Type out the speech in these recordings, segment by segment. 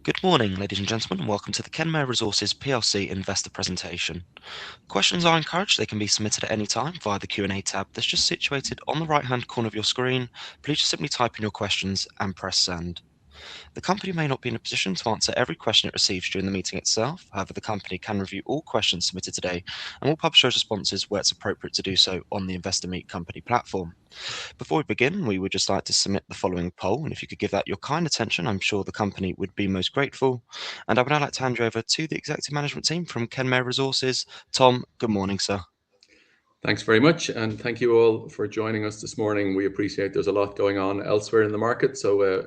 Good morning, ladies and gentlemen, and welcome to the Kenmare Resources PLC investor presentation. Questions are encouraged. They can be submitted at any time via the Q&A tab that's just situated on the right-hand corner of your screen. Please just simply type in your questions and press send. The company may not be in a position to answer every question it receives during the meeting itself. However, the company can review all questions submitted today and will publish those responses where it's appropriate to do so on the Investor Meet Company platform. Before we begin, we would just like to submit the following poll, and if you could give that your kind attention, I'm sure the company would be most grateful. And I would now like to hand you over to the executive management team from Kenmare Resources. Tom, good morning, sir. Thanks very much, and thank you all for joining us this morning. We appreciate there's a lot going on elsewhere in the market, so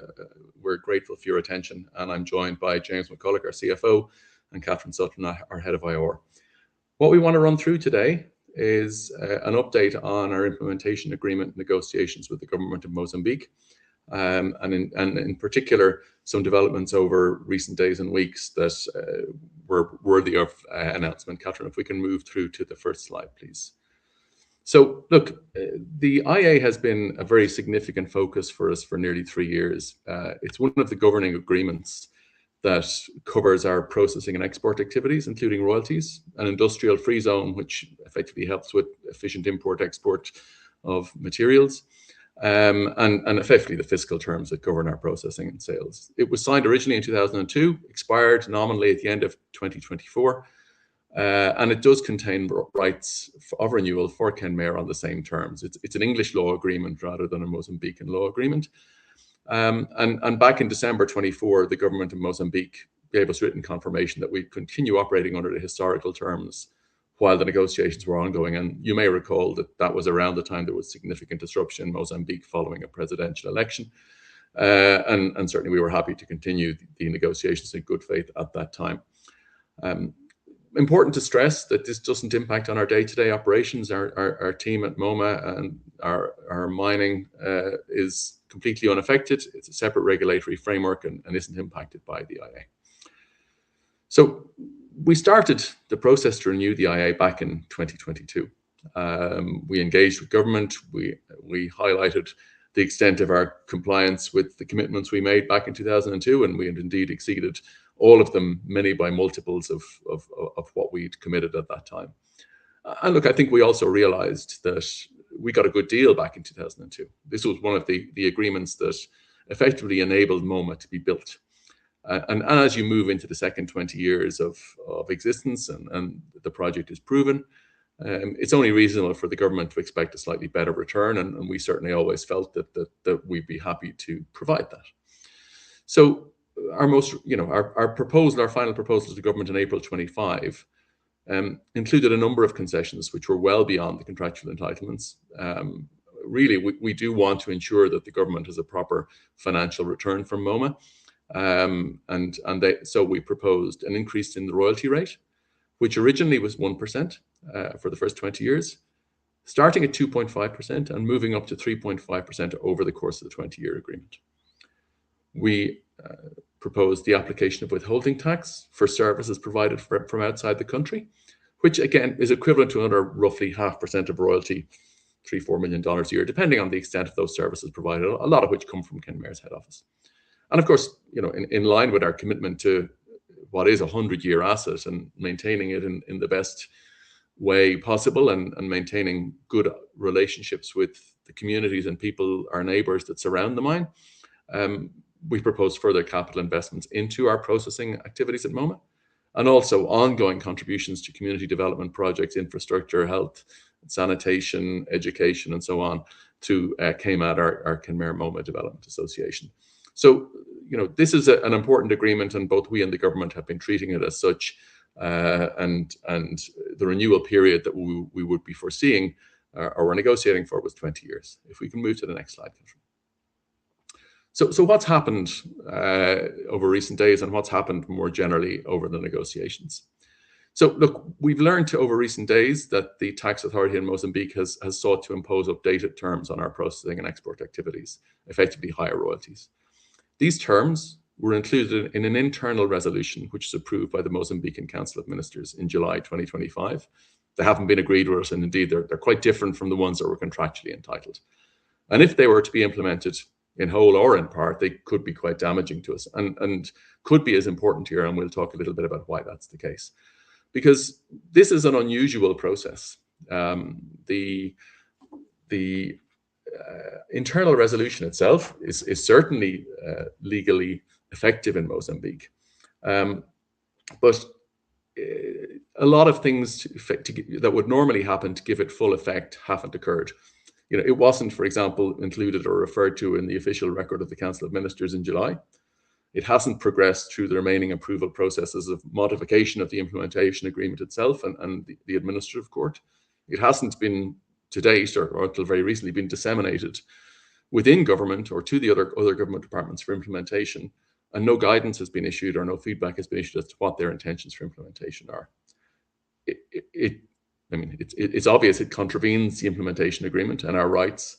we're grateful for your attention. And I'm joined by James McCulloch, our CFO, and Catherine Sutton, our head of IR. What we want to run through today is an update on our implementation agreement negotiations with the government of Mozambique, and in particular, some developments over recent days and weeks that were worthy of announcement. Catherine, if we can move through to the first slide, please. So look, the IA has been a very significant focus for us for nearly 3 years. It's one of the governing agreements that covers our processing and export activities, including royalties, an industrial free zone, which effectively helps with efficient import-export of materials, and effectively the fiscal terms that govern our processing and sales. It was signed originally in 2002, expired nominally at the end of 2024, and it does contain rights of renewal for Kenmare on the same terms. It's an English law agreement rather than a Mozambican law agreement. And back in December 24, the government of Mozambique gave us written confirmation that we'd continue operating under the historical terms while the negotiations were ongoing. And you may recall that that was around the time there was significant disruption in Mozambique following a presidential election. And certainly we were happy to continue the negotiations in good faith at that time. Important to stress that this doesn't impact on our day-to-day operations. Our team at Moma and our mining is completely unaffected. It's a separate regulatory framework and isn't impacted by the IA. So we started the process to renew the IA back in 2022. We engaged with government. We highlighted the extent of our compliance with the commitments we made back in 2002, and we had indeed exceeded all of them, many by multiples of what we'd committed at that time. And look, I think we also realized that we got a good deal back in 2002. This was one of the agreements that effectively enabled Moma to be built. And as you move into the second 20 years of existence and the project is proven, it's only reasonable for the government to expect a slightly better return. And we certainly always felt that we'd be happy to provide that. So our proposal, our final proposal to the government in April 25, included a number of concessions which were well beyond the contractual entitlements. Really, we do want to ensure that the government has a proper financial return from Moma. So we proposed an increase in the royalty rate, which originally was 1% for the first 20 years, starting at 2.5% and moving up to 3.5% over the course of the 20-year agreement. We proposed the application of withholding tax for services provided from outside the country, which again is equivalent to another roughly 0.5% of royalty, $3-4 million a year, depending on the extent of those services provided, a lot of which come from Kenmare's head office. And of course, in line with our commitment to what is a 100-year asset and maintaining it in the best way possible and maintaining good relationships with the communities and people, our neighbours that surround the mine, we propose further capital investments into our processing activities at Moma, and also ongoing contributions to community development projects, infrastructure, health, sanitation, education, and so on to KMAD, our Kenmare Moma Development Association. So, this is an important agreement, and both we and the government have been treating it as such. And the renewal period that we would be foreseeing or we're negotiating for was 20 years. If we can move to the next slide, Catherine. So what's happened over recent days and what's happened more generally over the negotiations? So look, we've learned over recent days that the tax authority in Mozambique has sought to impose updated terms on our processing and export activities, effectively higher royalties. These terms were included in an internal resolution which is approved by the Mozambican Council of Ministers in July 2025. They haven't been agreed with us, and indeed they're quite different from the ones that were contractually entitled. And if they were to be implemented, in whole or in part, they could be quite damaging to us, and could be as important here. And we'll talk a little bit about why that's the case, because this is an unusual process. The internal resolution itself is certainly legally effective in Mozambique, but a lot of things that would normally happen to give it full effect haven't occurred. It wasn't, for example, included or referred to in the official record of the Council of Ministers in July. It hasn't progressed through the remaining approval processes of modification of the implementation agreement itself and the administrative court. It hasn't been to date, or until very recently, been disseminated within government or to the other government departments for implementation, and no guidance has been issued or no feedback has been issued as to what their intentions for implementation are. It's obvious it contravenes the implementation agreement and our rights,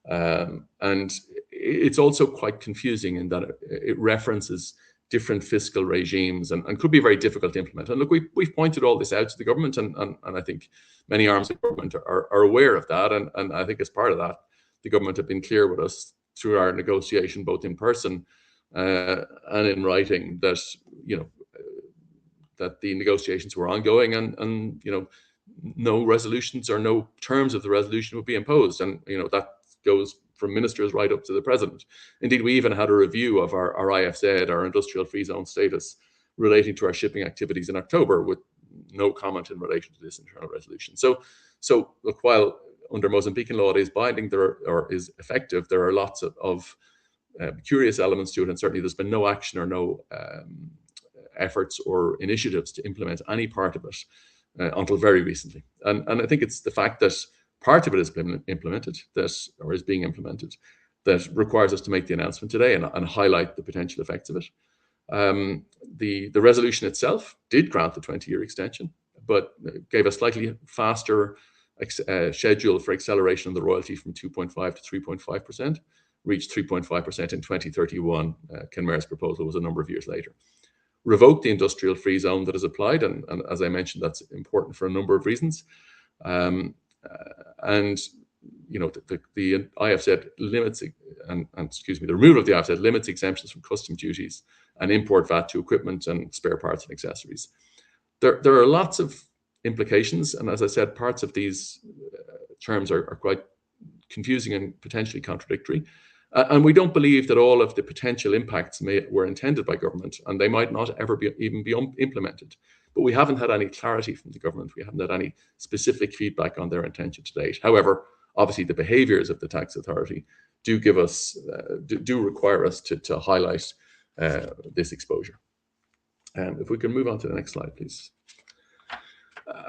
and it's also quite confusing in that it references different fiscal regimes and could be very difficult to implement. And look, we've pointed all this out to the government, and I think many arms of government are aware of that. And I think as part of that, the government have been clear with us through our negotiation, both in person and in writing, that that the negotiations were ongoing, and no resolutions or no terms of the resolution would be imposed. And that goes from ministers right up to the president. Indeed, we even had a review of our IFZ, our industrial free zone status, relating to our shipping activities in October, with no comment in relation to this internal resolution. So look, while under Mozambican law it is binding or is effective, there are lots of curious elements to it, and certainly there's been no action or no efforts or initiatives to implement any part of it until very recently. And I think it's the fact that part of it has been implemented, or is being implemented, that requires us to make the announcement today and highlight the potential effects of it. The resolution itself did grant the 20-year extension, but gave a slightly faster schedule for acceleration of the royalty from 2.5 to 3.5%, reached 3.5% in 2031. Kenmare's proposal was a number of years later. Revoked the industrial free zone that is applied, and as I mentioned, that's important for a number of reasons. And the IFZ limits, the removal of the IFZ limits exemptions from custom duties and import VAT to equipment and spare parts and accessories. There are lots of implications, and as I said, parts of these terms are quite confusing and potentially contradictory. And we don't believe that all of the potential impacts were intended by government, and they might not ever even be implemented. But we haven't had any clarity from the government. We haven't had any specific feedback on their intention to date. However, obviously the behaviours of the tax authority do require us to highlight this exposure. If we can move on to the next slide, please.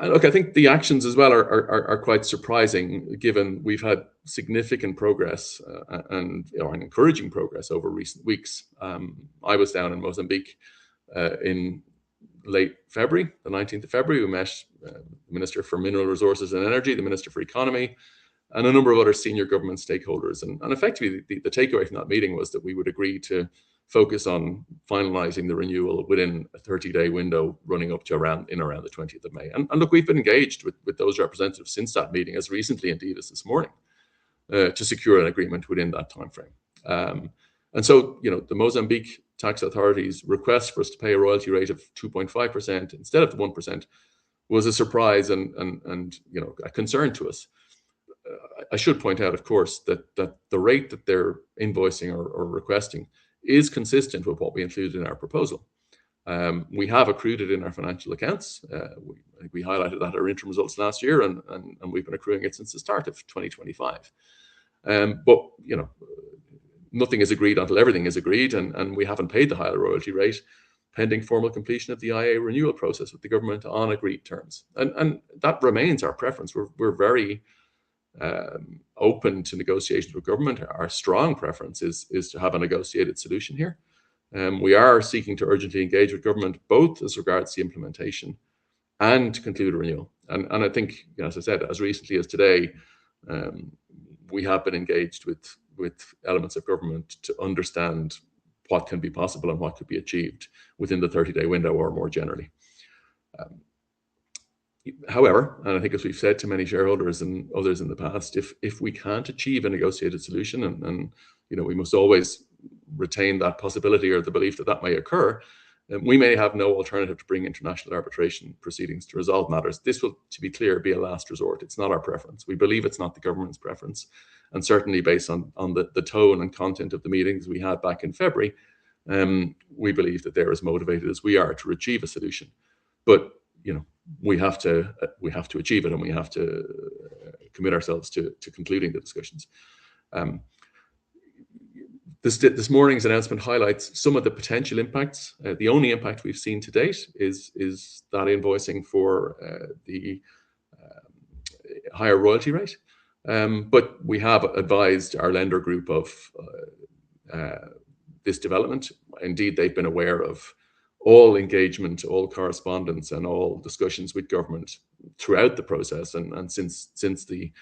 Look, I think the actions as well are quite surprising, given we've had significant progress and encouraging progress over recent weeks. I was down in Mozambique in late February, the 19th of February. We met the Minister for Mineral Resources and Energy, the Minister for Economy, and a number of other senior government stakeholders. And effectively, the takeaway from that meeting was that we would agree to focus on finalising the renewal within a 30-day window running up to around the 20th of May. And look, we've been engaged with those representatives since that meeting, as recently indeed as this morning, to secure an agreement within that timeframe. And so, the Mozambique tax authority's request for us to pay a royalty rate of 2.5% instead of the 1% was a surprise and a concern to us. I should point out, of course, that the rate that they're invoicing or requesting is consistent with what we included in our proposal. We have accrued it in our financial accounts. We highlighted that our interim results last year, and we've been accruing it since the start of 2025. But nothing is agreed until everything is agreed, and we haven't paid the higher royalty rate pending formal completion of the IA renewal process with the government on agreed terms. And that remains our preference. We're very open to negotiations with government. Our strong preference is to have a negotiated solution here. We are seeking to urgently engage with government, both as regards the implementation and to conclude a renewal. And I think, as I said, as recently as today, we have been engaged with elements of government to understand what can be possible and what could be achieved within the 30-day window or more generally. However, and I think as we've said to many shareholders and others in the past, if we can't achieve a negotiated solution and we must always retain that possibility or the belief that that may occur. We may have no alternative to bring international arbitration proceedings to resolve matters. This will, to be clear, be a last resort. It's not our preference. We believe it's not the government's preference. And certainly based on the tone and content of the meetings we had back in February, we believe that they're as motivated as we are to achieve a solution. But we have to achieve it, and we have to commit ourselves to concluding the discussions. This morning's announcement highlights some of the potential impacts. The only impact we've seen to date is that invoicing for the higher royalty rate. But we have advised our lender group of this development. Indeed, they've been aware of all engagement, all correspondence, and all discussions with government throughout the process, and since the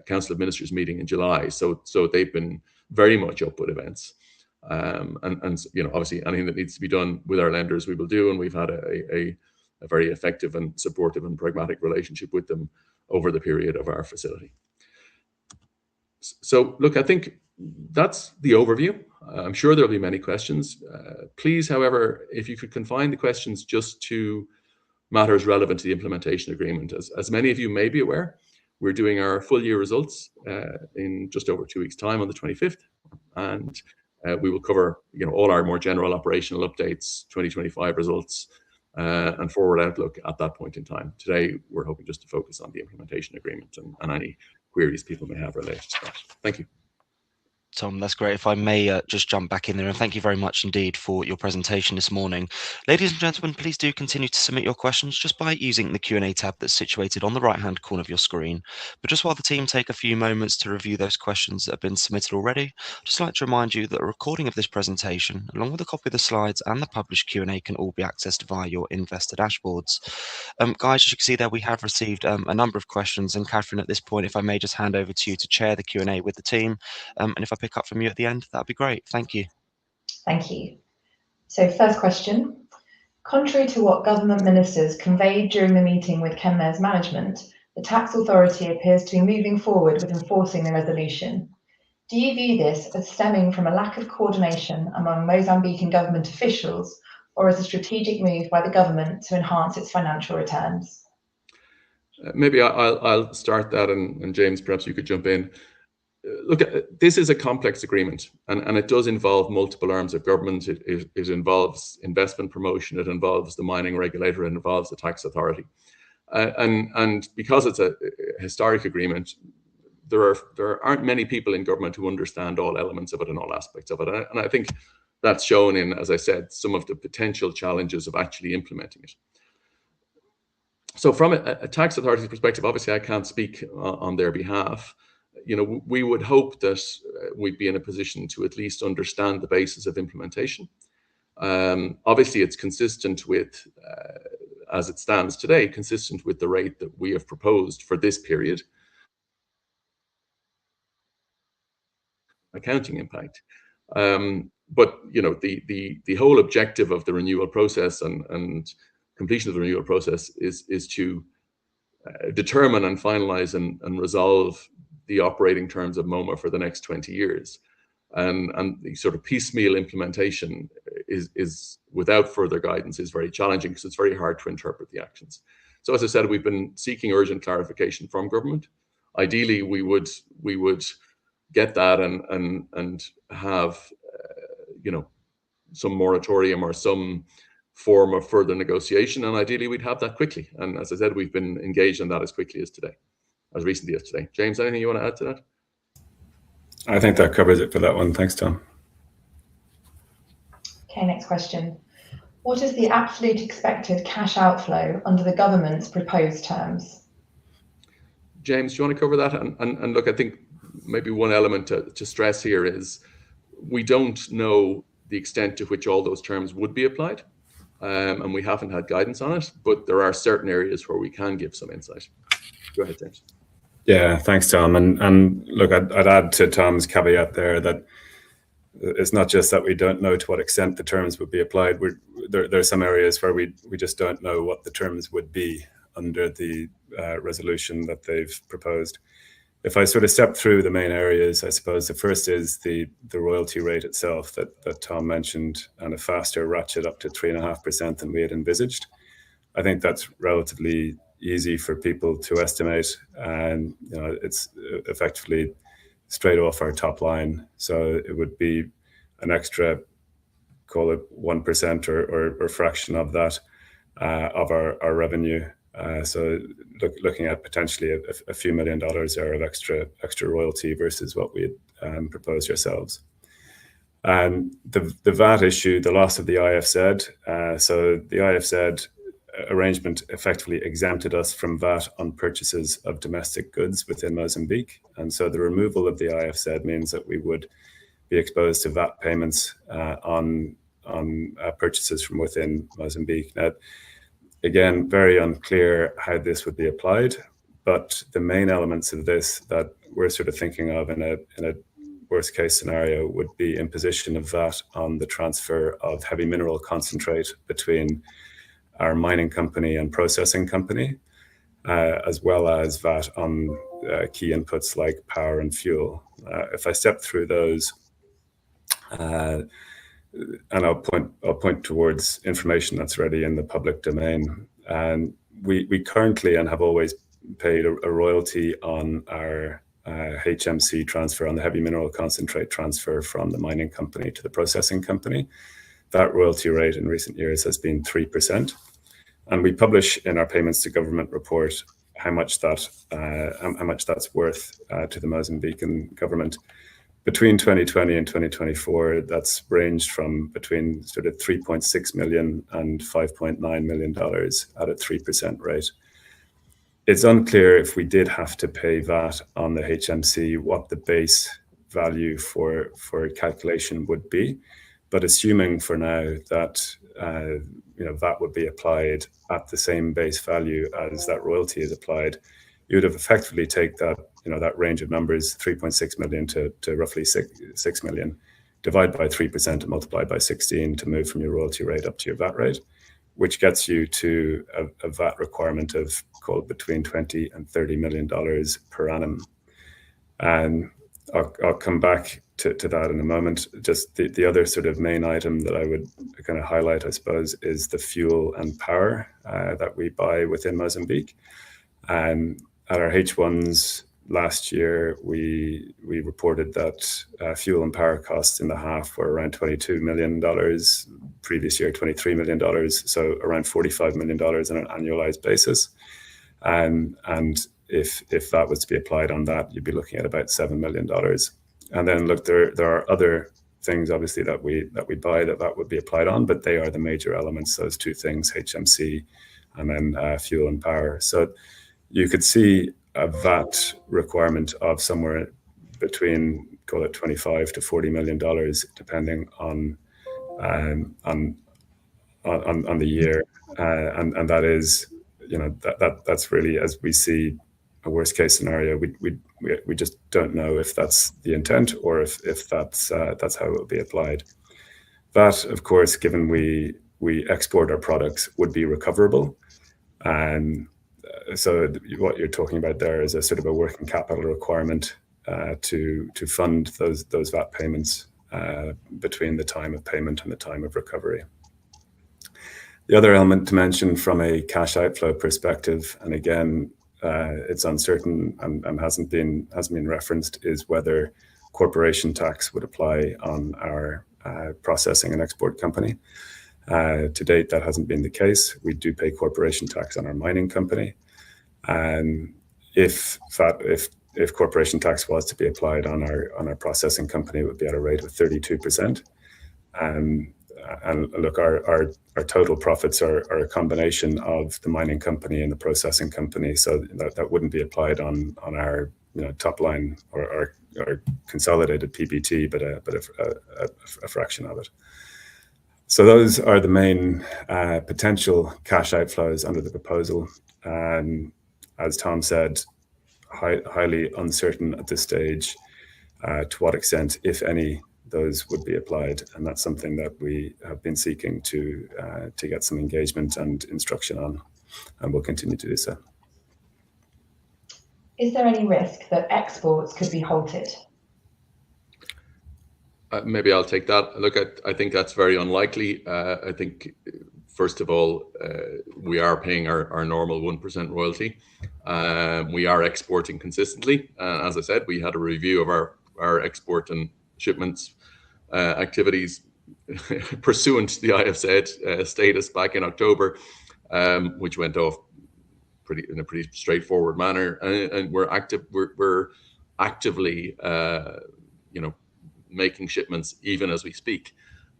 Council of Ministers meeting in July. So they've been very much up with events, and obviously anything that needs to be done with our lenders we will do, and we've had a very effective and supportive and pragmatic relationship with them over the period of our facility. So look, I think that's the overview. I'm sure there'll be many questions. Please, however, if you could confine the questions just to matters relevant to the implementation agreement. As many of you may be aware, we're doing our full year results in just over 2 weeks' time on the 25th, and we will cover all our more general operational updates, 2025 results, and forward outlook at that point in time. Today, we're hoping just to focus on the implementation agreement and any queries people may have related to that. Thank you. Tom, that's great. If I may just jump back in there, and thank you very much indeed for your presentation this morning. Ladies and gentlemen, please do continue to submit your questions just by using the Q&A tab that's situated on the right-hand corner of your screen. But just while the team take a few moments to review those questions that have been submitted already, I'd just like to remind you that a recording of this presentation, along with a copy of the slides and the published Q&A, can all be accessed via your investor dashboards. Guys, as you can see there, we have received a number of questions, and Catherine, at this point, if I may just hand over to you to chair the Q&A with the team, and if I pick up from you at the end, that'd be great. Thank you. Thank you. So first question, contrary to what government ministers conveyed during the meeting with Kenmare's management, the tax authority appears to be moving forward with enforcing the resolution. Do you view this as stemming from a lack of coordination among Mozambican government officials, or as a strategic move by the government to enhance its financial returns? Maybe I'll start that, and James, perhaps you could jump in. Look, this is a complex agreement, and it does involve multiple arms of government. It involves investment promotion, it involves the mining regulator, it involves the tax authority. And because it's a historic agreement, there aren't many people in government who understand all elements of it and all aspects of it. And I think that's shown in, as I said, some of the potential challenges of actually implementing it. So from a tax authority's perspective, obviously I can't speak on their behalf. We would hope that we'd be in a position to at least understand the basis of implementation. Obviously, it's consistent with, as it stands today, consistent with the rate that we have proposed for this period. Accounting impact. But the whole objective of the renewal process and completion of the renewal process is to determine and finalize and resolve the operating terms of Moma for the next 20 years. And the sort of piecemeal implementation is without further guidance is very challenging, because it's very hard to interpret the actions. So as I said, we've been seeking urgent clarification from government. Ideally, we would get that and have some moratorium or some form of further negotiation, and ideally we'd have that quickly. And as I said, we've been engaged in that as recently as today. James, anything you want to add to that? I think that covers it for that one. Thanks, Tom. Okay, next question. What is the absolute expected cash outflow under the government's proposed terms? James, do you want to cover that? And look, I think maybe one element to stress here is we don't know the extent to which all those terms would be applied, and we haven't had guidance on it, but there are certain areas where we can give some insight. Go ahead, James. Yeah, thanks, Tom. And look, I'd add to Tom's caveat there that it's not just that we don't know to what extent the terms would be applied. There are some areas where we just don't know what the terms would be under the resolution that they've proposed. If I sort of step through the main areas, I suppose the first is the royalty rate itself that Tom mentioned, and a faster ratchet up to 3.5% than we had envisaged. I think that's relatively easy for people to estimate, and it's effectively straight off our top line. So it would be an extra, call it 1% or fraction of that of our revenue. So looking at potentially a few $1 million there of extra royalty versus what we had proposed ourselves. And the VAT issue, the loss of the IFZ. So the IFZ arrangement effectively exempted us from VAT on purchases of domestic goods within Mozambique. And so the removal of the IFZ means that we would be exposed to VAT payments on purchases from within Mozambique. Now, again, very unclear how this would be applied, but the main elements of this that we're sort of thinking of in a worst case scenario would be imposition of VAT on the transfer of heavy mineral concentrate between our mining company and processing company, as well as VAT on key inputs like power and fuel. If I step through those, and I'll point towards information that's already in the public domain. And we currently and have always paid a royalty on our HMC transfer, on the heavy mineral concentrate transfer from the mining company to the processing company. That royalty rate in recent years has been 3%. And we publish in our payments to government report how much that's worth to the Mozambican government. Between 2020 and 2024, that's ranged from between sort of $3.6 million and $5.9 million at a 3% rate. It's unclear if we did have to pay VAT on the HMC, what the base value for calculation would be. But assuming for now that VAT would be applied at the same base value as that royalty is applied, you would have effectively take that that range of numbers, 3.6 million to roughly 6 million, divide by 3% and multiply by 16 to move from your royalty rate up to your VAT rate, which gets you to a VAT requirement of called between $20 and $30 million per annum. And I'll come back to that in a moment. Just the other sort of main item that I would kind of highlight, I suppose, is the fuel and power that we buy within Mozambique. And at our H1s last year, we reported that fuel and power costs in the half were around $22 million. Previous year, $23 million. So around $45 million on an annualized basis. And if that was to be applied on that, you'd be looking at about $7 million. And then look, there are other things obviously that we buy that would be applied on, but they are the major elements, those two things, HMC and then fuel and power. So you could see a VAT requirement of somewhere between, call it $25 to $40 million, depending on the year, and that is, that's really, as we see a worst case scenario, we just don't know if that's the intent or if that's how it will be applied. That, of course, given we export our products, would be recoverable, and so what you're talking about there is a sort of a working capital requirement to fund those VAT payments between the time of payment and the time of recovery. The other element to mention from a cash outflow perspective, and again, it's uncertain and hasn't been referenced, is whether corporation tax would apply on our processing and export company. To date, that hasn't been the case. We do pay corporation tax on our mining company, and if corporation tax was to be applied on our processing company, it would be at a rate of 32%. And look, our total profits are a combination of the mining company and the processing company, so that wouldn't be applied on our top line or our consolidated PBT, but a fraction of it. So those are the main potential cash outflows under the proposal. And as Tom said, highly uncertain at this stage to what extent, if any, those would be applied, and that's something that we have been seeking to get some engagement and instruction on, and we'll continue to do so. Is there any risk that exports could be halted? Maybe I'll take that. Look, I think that's very unlikely. I think, first of all, we are paying our normal 1% royalty. We are exporting consistently. As I said, we had a review of our export and shipments activities pursuant to the IFZ status back in October, which went off in a pretty straightforward manner, and we're actively, making shipments even as we speak.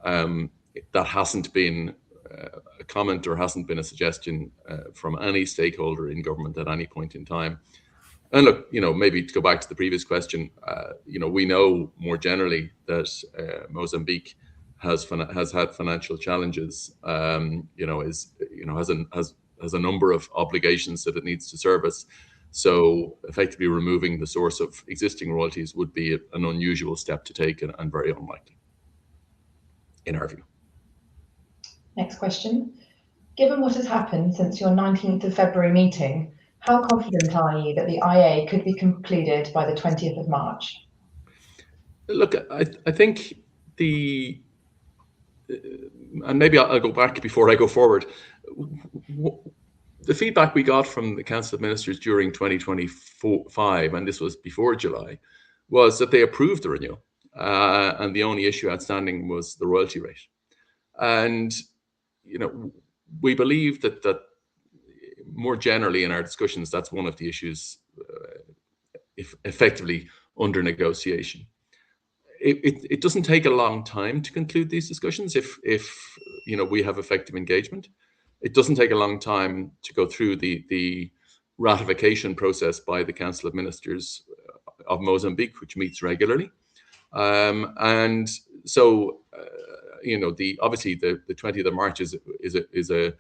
That hasn't been a comment or hasn't been a suggestion from any stakeholder in government at any point in time. And look, maybe to go back to the previous question, we know more generally that Mozambique has had financial challenges. Has a number of obligations that it needs to service. So effectively removing the source of existing royalties would be an unusual step to take and very unlikely, in our view. Next question. Given what has happened since your 19th of February meeting, how confident are you that the IA could be concluded by the 20th of March? Look, I think and maybe I'll go back before I go forward. The feedback we got from the Council of Ministers during 2025, and this was before July, was that they approved the renewal, and the only issue outstanding was the royalty rate. And we believe that more generally in our discussions, that's one of the issues effectively under negotiation. It doesn't take a long time to conclude these discussions if we have effective engagement. It doesn't take a long time to go through the ratification process by the Council of Ministers of Mozambique, which meets regularly. And so, obviously the 20th of March is a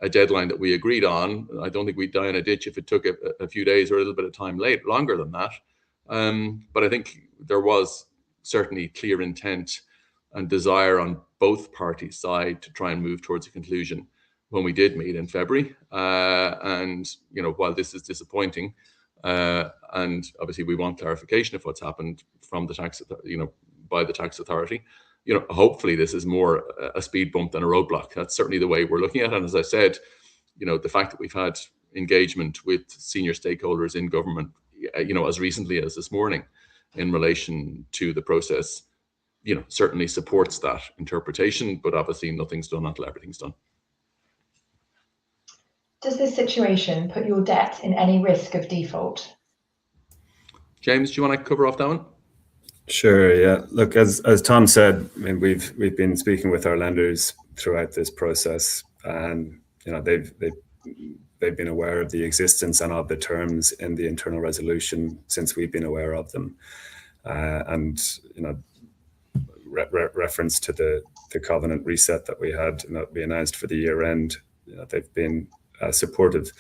deadline that we agreed on. I don't think we'd die in a ditch if it took a few days or a little bit of time longer than that. But I think there was certainly clear intent and desire on both parties' side to try and move towards a conclusion when we did meet in February. And while this is disappointing, and obviously we want clarification of what's happened from the tax, by the tax authority, hopefully this is more a speed bump than a roadblock. That's certainly the way we're looking at it. And as I said, the fact that we've had engagement with senior stakeholders in government, as recently as this morning in relation to the process, certainly supports that interpretation, but obviously nothing's done until everything's done. Does this situation put your debt in any risk of default? James, do you want to cover off that one? Sure. Yeah. Look, as Tom said, I mean, we've been speaking with our lenders throughout this process, and they've been aware of the existence and of the terms in the internal resolution since we've been aware of them, and reference to the covenant reset that we had and that we announced for the year end. They've been supportive.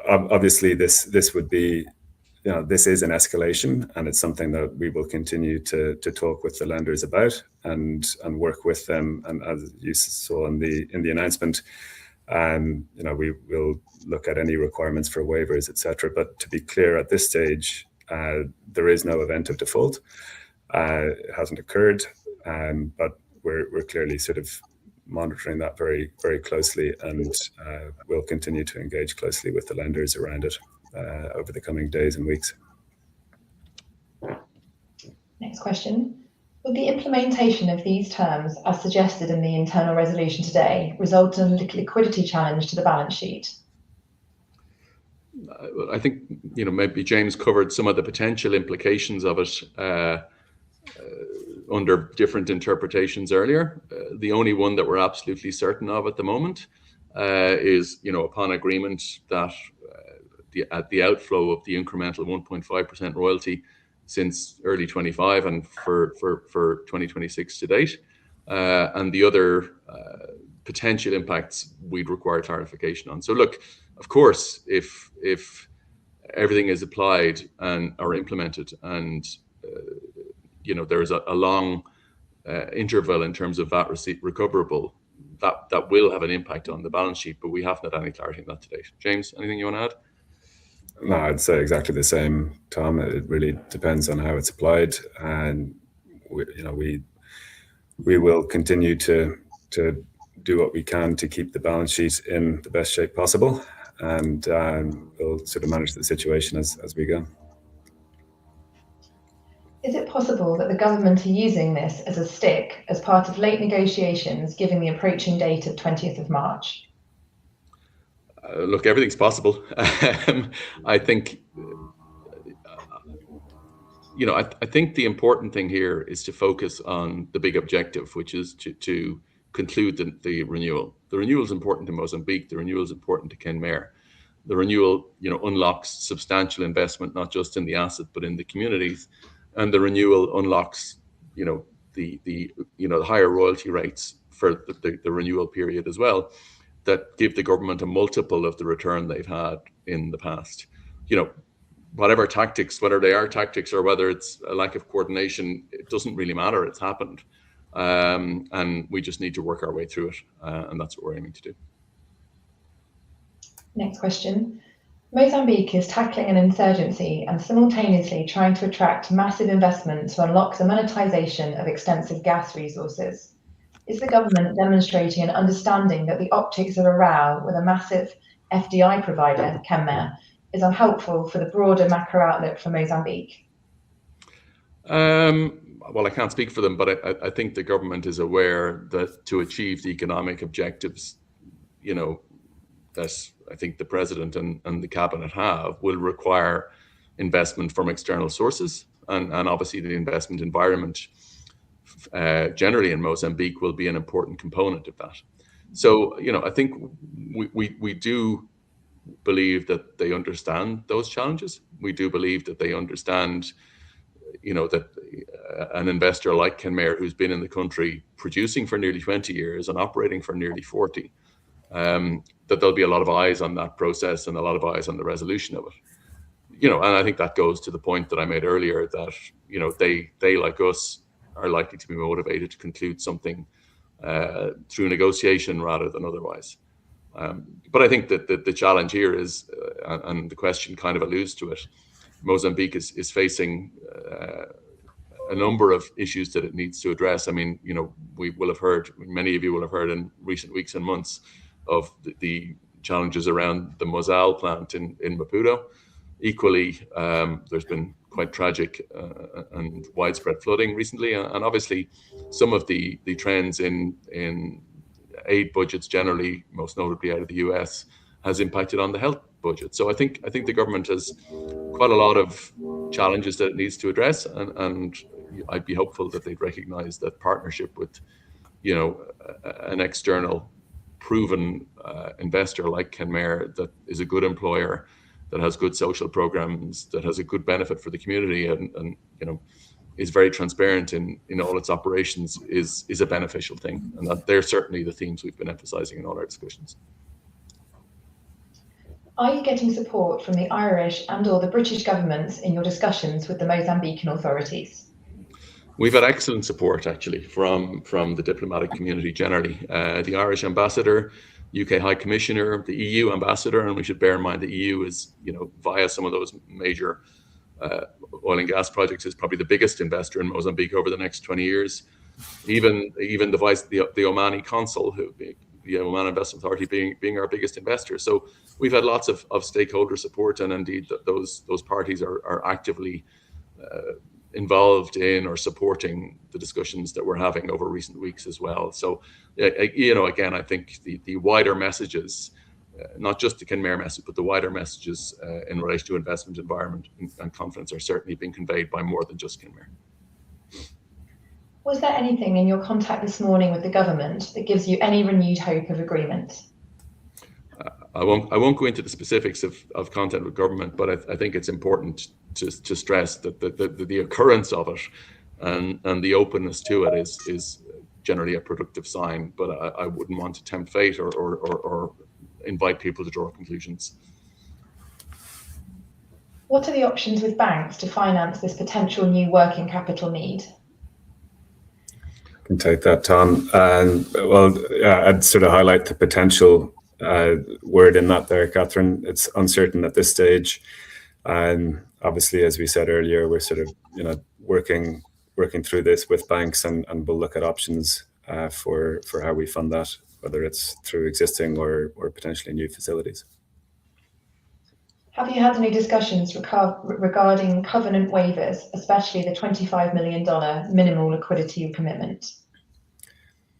Obviously, this would be. This is an escalation, and it's something that we will continue to talk with the lenders about and work with them. And as you saw in the announcement, we will look at any requirements for waivers, etc. But to be clear, at this stage, there is no event of default. It hasn't occurred, but we're clearly sort of monitoring that very, very closely, and we'll continue to engage closely with the lenders around it over the coming days and weeks. Next question. Would the implementation of these terms, as suggested in the internal resolution today, result in a liquidity challenge to the balance sheet? I think, maybe James covered some of the potential implications of it under different interpretations earlier. The only one that we're absolutely certain of at the moment is, upon agreement that at the outflow of the incremental 1.5% royalty since early 25 and for 2026 to date, and the other potential impacts we'd require clarification on. So look, of course, if everything is applied and are implemented, and there is a long interval in terms of VAT receipt recoverable, that will have an impact on the balance sheet, but we haven't had any clarity on that to date. James, anything you want to add? No, I'd say exactly the same, Tom. It really depends on how it's applied, and we will continue to do what we can to keep the balance sheet in the best shape possible, and we'll sort of manage the situation as we go. Is it possible that the government are using this as a stick as part of late negotiations, given the approaching date of 20th of March? Look, everything's possible. I think, I think the important thing here is to focus on the big objective, which is to conclude the renewal. The renewal is important to Mozambique. The renewal is important to Kenmare. The renewal, unlocks substantial investment, not just in the asset, but in the communities. And the renewal unlocks, the higher royalty rates for the renewal period as well, that give the government a multiple of the return they've had in the past. Whatever tactics, whether they are tactics or whether it's a lack of coordination, it doesn't really matter. It's happened. And we just need to work our way through it. And that's what we're aiming to do. Next question. Mozambique is tackling an insurgency and simultaneously trying to attract massive investment to unlock the monetization of extensive gas resources. Is the government demonstrating an understanding that the optics of a row with a massive FDI provider, Kenmare, is unhelpful for the broader macro outlook for Mozambique? Well, I can't speak for them, but I think the government is aware that to achieve the economic objectives, that I think the president and the cabinet have, will require investment from external sources, and obviously the investment environment generally in Mozambique will be an important component of that. So, I think we do believe that they understand those challenges. We do believe that they understand, that an investor like Kenmare, who's been in the country producing for nearly 20 years and operating for nearly 40, that there'll be a lot of eyes on that process and a lot of eyes on the resolution of it. And I think that goes to the point that I made earlier that, they like us are likely to be motivated to conclude something through negotiation rather than otherwise. But I think that the challenge here is, and the question kind of alludes to it, Mozambique is facing a number of issues that it needs to address. I mean, we will have heard, many of you will have heard in recent weeks and months of the challenges around the Mozal plant in Maputo. Equally, there's been quite tragic and widespread flooding recently, and obviously some of the trends in aid budgets generally, most notably out of the US, has impacted on the health budget. So I think the government has quite a lot of challenges that it needs to address, and I'd be hopeful that they'd recognize that partnership with, an external proven investor like Kenmare, that is a good employer, that has good social programs, that has a good benefit for the community, and is very transparent in all its operations, is a beneficial thing. And that they're certainly the themes we've been emphasizing in all our discussions. Are you getting support from the Irish and/or the British governments in your discussions with the Mozambican authorities? We've had excellent support, actually, from the diplomatic community generally. The Irish ambassador, UK High Commissioner, the EU ambassador, and we should bear in mind the EU is, via some of those major oil and gas projects, is probably the biggest investor in Mozambique over the next 20 years. Even the Omani consul, the Oman Investment Authority, being our biggest investor. So we've had lots of stakeholder support, and indeed those parties are actively involved in or supporting the discussions that we're having over recent weeks as well. So, again, I think the wider messages, not just the Kenmare message, but the wider messages in relation to investment environment and confidence are certainly being conveyed by more than just Kenmare. Was there anything in your contact this morning with the government that gives you any renewed hope of agreement? I won't go into the specifics of content with government, but I think it's important to stress that the occurrence of it and the openness to it is generally a productive sign. But I wouldn't want to tempt fate or invite people to draw conclusions. What are the options with banks to finance this potential new working capital need? I can take that, Tom. And I'd sort of highlight the potential word in that there, Catherine. It's uncertain at this stage. And obviously, as we said earlier, we're sort of working through this with banks, and we'll look at options for how we fund that, whether it's through existing or potentially new facilities. Have you had any discussions regarding covenant waivers, especially the $25 million minimal liquidity commitment?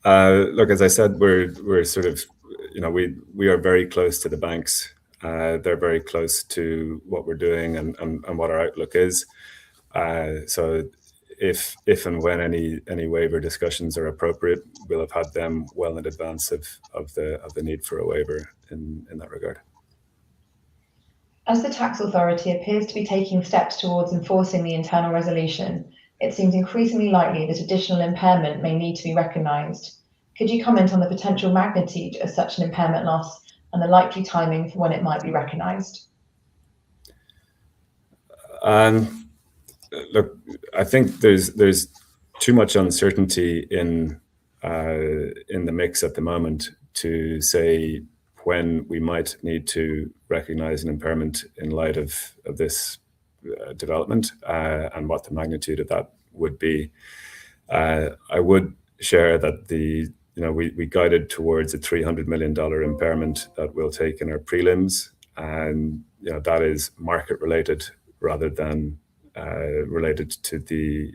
Look, as I said, we're sort of, we are very close to the banks. They're very close to what we're doing and what our outlook is. So if and when any waiver discussions are appropriate, we'll have had them well in advance of the need for a waiver in that regard. As the tax authority appears to be taking steps towards enforcing the internal resolution, it seems increasingly likely that additional impairment may need to be recognised. Could you comment on the potential magnitude of such an impairment loss and the likely timing for when it might be recognised? Look, I think there's too much uncertainty in the mix at the moment to say when we might need to recognise an impairment in light of this development and what the magnitude of that would be. I would share that we guided towards a $300 million impairment that we'll take in our prelims, and that is market related rather than related to the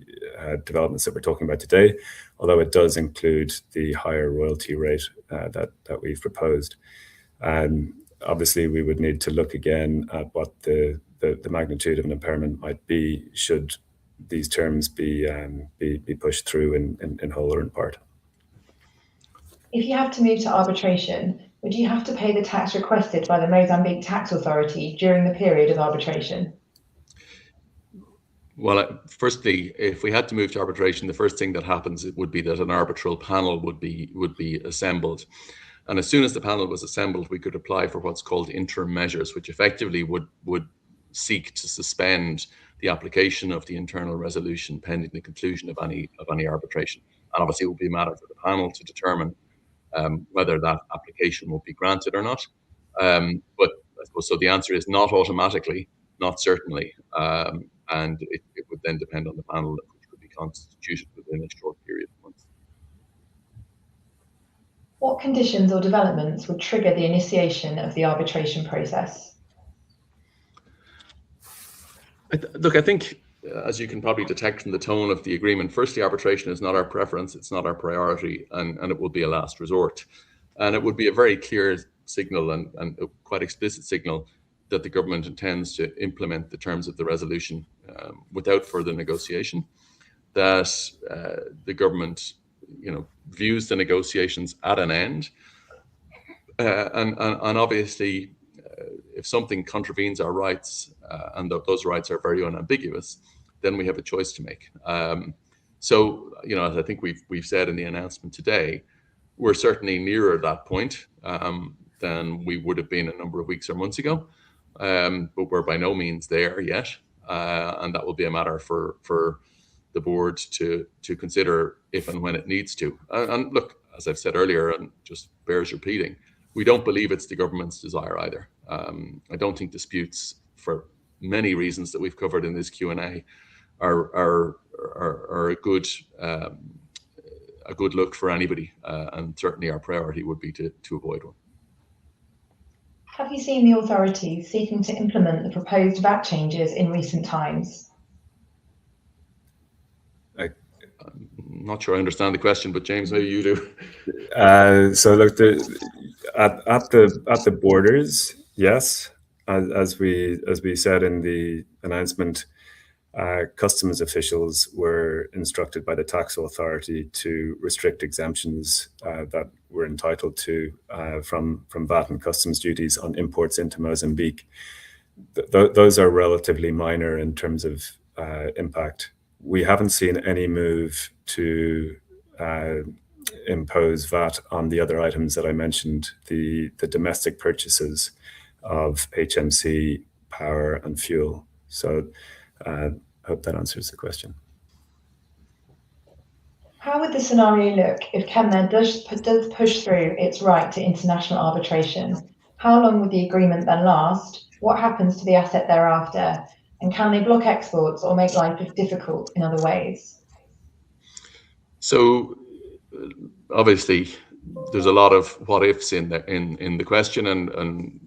developments that we're talking about today, although it does include the higher royalty rate that we've proposed. And obviously we would need to look again at what the magnitude of an impairment might be should these terms be pushed through in whole or in part. If you have to move to arbitration, would you have to pay the tax requested by the Mozambique Tax Authority during the period of arbitration? Well, firstly, if we had to move to arbitration, the first thing that happens would be that an arbitral panel would be assembled. And as soon as the panel was assembled, we could apply for what's called interim measures, which effectively would seek to suspend the application of the internal resolution pending the conclusion of any arbitration. And obviously it would be a matter for the panel to determine whether that application will be granted or not. But I suppose so the answer is not automatically, not certainly. And it would then depend on the panel, which would be constituted within a short period of months. What conditions or developments would trigger the initiation of the arbitration process? Look, I think, as you can probably detect from the tone of the agreement, firstly, arbitration is not our preference, it's not our priority, and it will be a last resort. And it would be a very clear signal and a quite explicit signal that the government intends to implement the terms of the resolution without further negotiation, that the government views the negotiations at an end, and obviously if something contravenes our rights and those rights are very unambiguous, then we have a choice to make. So as I think we've said in the announcement today, we're certainly nearer that point than we would have been a number of weeks or months ago, but we're by no means there yet, and that will be a matter for the board to consider if and when it needs to. And look, as I've said earlier, and just bears repeating, we don't believe it's the government's desire either. I don't think disputes, for many reasons that we've covered in this Q&A, are a good look for anybody, and certainly our priority would be to avoid one. Have you seen the authorities seeking to implement the proposed VAT changes in recent times? I'm not sure I understand the question, but James, maybe you do. So look, at the borders, yes, as we said in the announcement, customs officials were instructed by the tax authority to restrict exemptions that we're entitled to from VAT and customs duties on imports into Mozambique. Those are relatively minor in terms of impact. We haven't seen any move to impose VAT on the other items that I mentioned, the domestic purchases of HMC, power and fuel. So I hope that answers the question. How would the scenario look if Kenmare does push through its right to international arbitration? How long would the agreement then last? What happens to the asset thereafter? And can they block exports or make life difficult in other ways? So obviously, there's a lot of what ifs in the question, and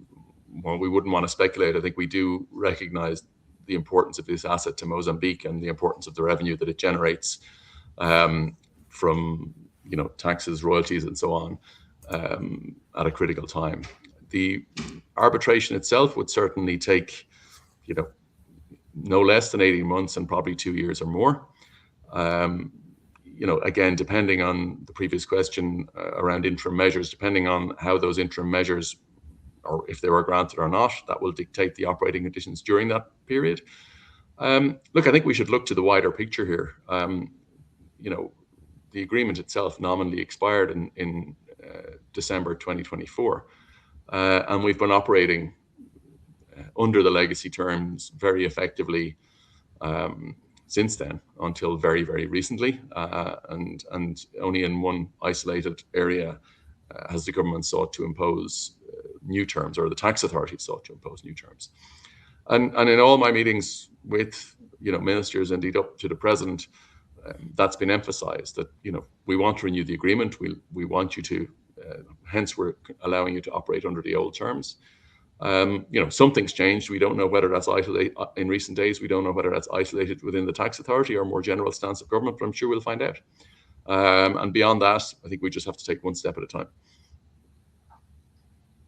well, we wouldn't want to speculate. I think we do recognise the importance of this asset to Mozambique and the importance of the revenue that it generates from taxes, royalties, and so on at a critical time. The arbitration itself would certainly take no less than 18 months and probably 2 years or more. Again, depending on the previous question around interim measures, depending on how those interim measures, or if they were granted or not, that will dictate the operating conditions during that period. Look, I think we should look to the wider picture here. The agreement itself nominally expired in December 2024, and we've been operating under the legacy terms very effectively since then, until very, very recently, and only in one isolated area has the government sought to impose new terms, or the tax authority sought to impose new terms. And in all my meetings with ministers, indeed up to the president, that's been emphasised, that we want to renew the agreement. We want you to, hence we're allowing you to operate under the old terms. Something's changed. We don't know whether that's isolated in recent days. We don't know whether that's isolated within the tax authority or more general stance of government, but I'm sure we'll find out. And beyond that, I think we just have to take one step at a time.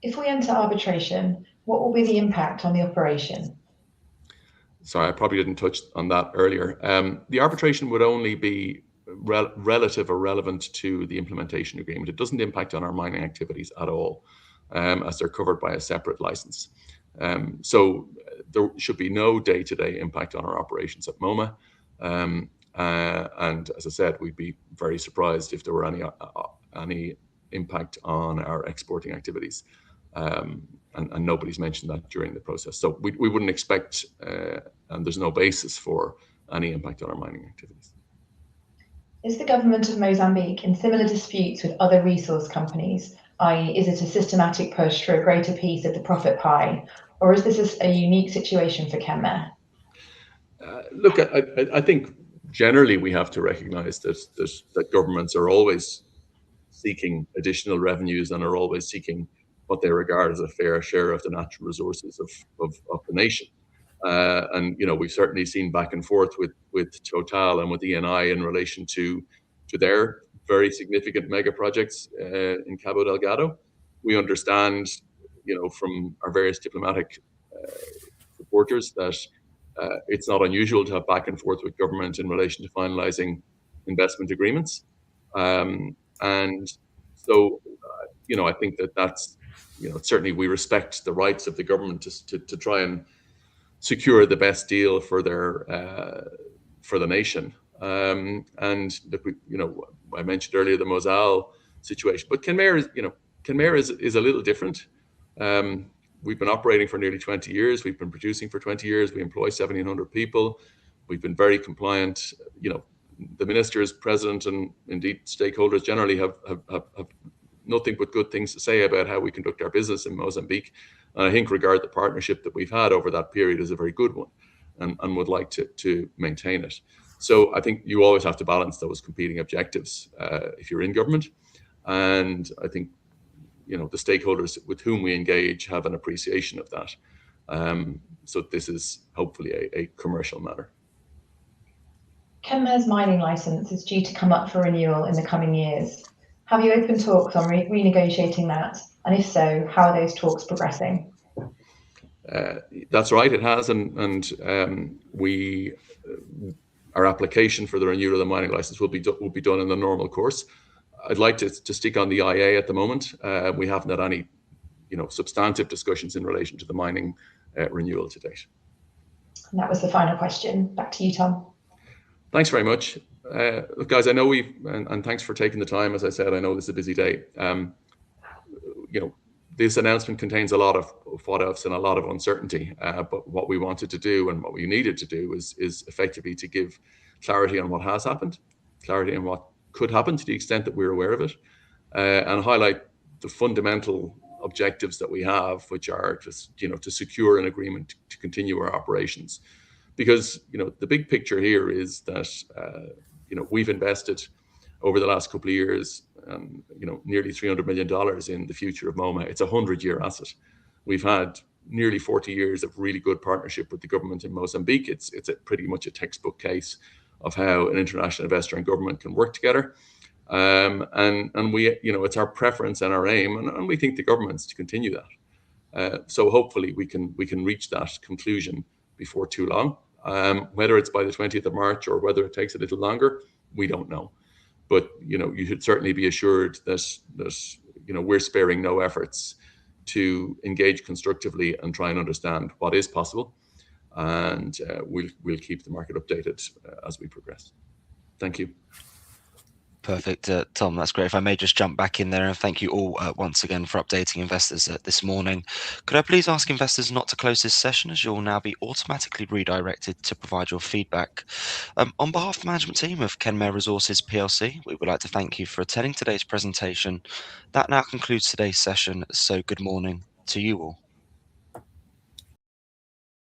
If we enter arbitration, what will be the impact on the operation? Sorry, I probably didn't touch on that earlier. The arbitration would only be relative or relevant to the implementation agreement. It doesn't impact on our mining activities at all, as they're covered by a separate license. So there should be no day-to-day impact on our operations at Moma. And as I said, we'd be very surprised if there were any impact on our exporting activities. And nobody's mentioned that during the process. So we wouldn't expect, and there's no basis for any impact on our mining activities. Is the government of Mozambique in similar disputes with other resource companies, i.e. is it a systematic push for a greater piece of the profit pie, or is this a unique situation for Kenmare? Look, I think generally we have to recognise that governments are always seeking additional revenues and are always seeking what they regard as a fair share of the natural resources of the nation. And we've certainly seen back and forth with Total and with ENI in relation to their very significant mega projects in Cabo Delgado. We understand, from our various diplomatic supporters that it's not unusual to have back and forth with government in relation to finalising investment agreements. And so, I think that's, certainly we respect the rights of the government to try and secure the best deal for the nation. And look, I mentioned earlier the Moselle situation, but Kenmare is a little different. We've been operating for nearly 20 years. We've been producing for 20 years. We employ 1,700 people. We've been very compliant. The ministers, president, and indeed stakeholders generally have nothing but good things to say about how we conduct our business in Mozambique. And I think regard the partnership that we've had over that period is a very good one, and would like to maintain it. So I think you always have to balance those competing objectives if you're in government. And I think, the stakeholders with whom we engage have an appreciation of that. So this is hopefully a commercial matter. Kenmare's mining licence is due to come up for renewal in the coming years. Have you opened talks on renegotiating that? And if so, how are those talks progressing? That's right, it has. And our application for the renewal of the mining licence will be done in the normal course. I'd like to stick on the IA at the moment. We haven't had any, substantive discussions in relation to the mining renewal to date. And that was the final question. Back to you, Tom. Thanks very much. Look, guys, I know and thanks for taking the time. As I said, I know this is a busy day. This announcement contains a lot of what ifs and a lot of uncertainty. But what we wanted to do and what we needed to do is effectively to give clarity on what has happened, clarity on what could happen to the extent that we're aware of it, and highlight the fundamental objectives that we have, which are just, to secure an agreement to continue our operations. Because, the big picture here is that, we've invested over the last couple of years, nearly $300 million in the future of Moma. It's a 100-year asset. We've had nearly 40 years of really good partnership with the government in Mozambique. It's pretty much a textbook case of how an international investor and government can work together. And we, it's our preference and our aim, and we think the government's to continue that. So hopefully we can reach that conclusion before too long. Whether it's by the 20th of March or whether it takes a little longer, we don't know. But you should certainly be assured that we're sparing no efforts to engage constructively and try and understand what is possible, and we'll keep the market updated as we progress. Thank you. Perfect, Tom, that's great. If I may just jump back in there, and thank you all once again for updating investors this morning. Could I please ask investors not to close this session, as you'll now be automatically redirected to provide your feedback. On behalf of the management team of Kenmare Resources PLC, we would like to thank you for attending today's presentation. That now concludes today's session, so good morning to you all.